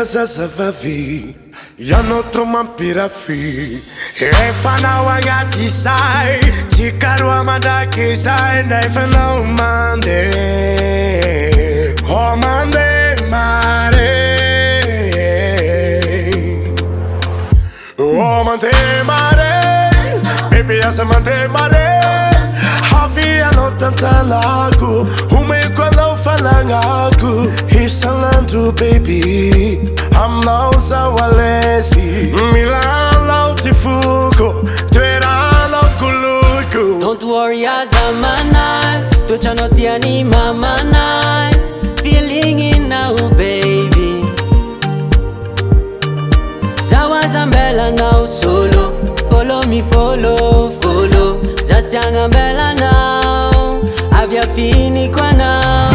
Zazavavi, yano tomampirafi. Efana wagati sai, tikarwa mandaki sai, nefana umande. Oh mande mare, oh mande mare, baby asa mande mare. Havia no tanta lago, umekwana ufalangaku. Hisalandu baby, I'm now sawalesi. Milala utifuko, tuerala kuluku. Don't worry azamanai, tochanotia ni mamanai. Feeling in now baby. Zawazambela now solo. Follow me, follow, follow. Zatsiangambela now, avya fini kwa now.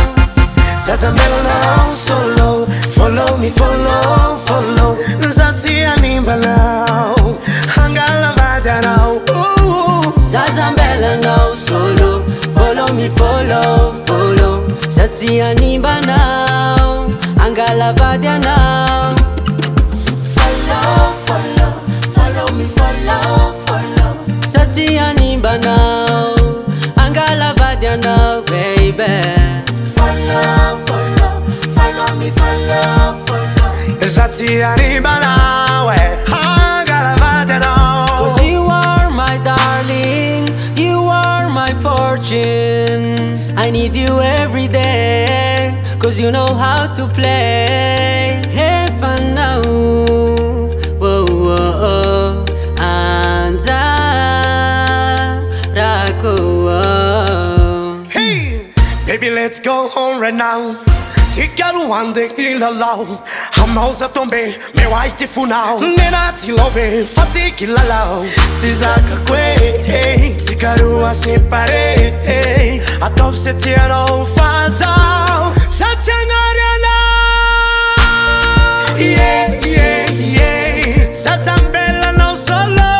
Zazambela now solo. Follow me, follow, follow. Zatsianimba now, hangala vada now. Zazambela now solo. Follow me, follow, follow. Zatsianimba now, hangala vada now. Follow, follow, follow me, follow, follow. Zatsianimba now, hangala vada now, baby. Follow, follow, follow me, follow, follow. Zatsianimba now, hangala vada now. 'Cause you are my darling, you are my fortune. I need you every day, 'cause you know how to play. Heaven now, whoa, whoa, oh. Anza, rako, oh. Hey, baby, let's go home right now. Tikaru ande ilalau, hamauza tombe, me waiti funao. Nena tilobe, fati kilalau. Tizaka kwe, tikaru asepare. Atop se tiano fazao, satangariana. Yeah, yeah, yeah. Zazambela no solo.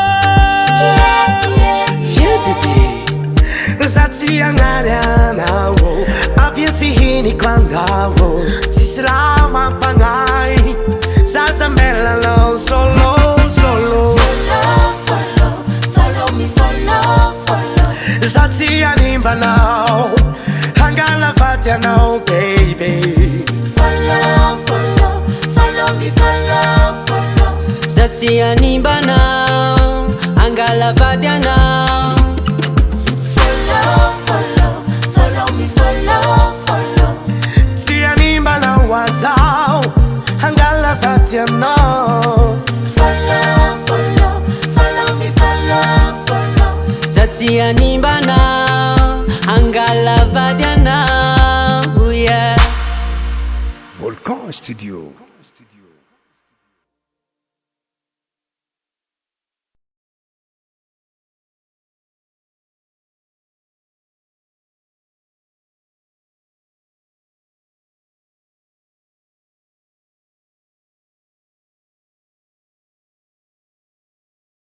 Yeah, baby. Zatsiangariana, wo. Avia fihini kwangao. Sisrama pangai. Zazambela no solo, solo. Follow, follow, follow me, follow, follow. Zatsianimba now, hangala vatia now, baby. Follow, follow, follow me, follow, follow. Zatsianimba now, hangala vada now. Follow, follow, follow me, follow, follow. Zianimba now wazao, hangala vatia now. Follow, follow, follow me, follow, follow. Zatsianimba now, hangala vada now, yeah. Volcan Studio.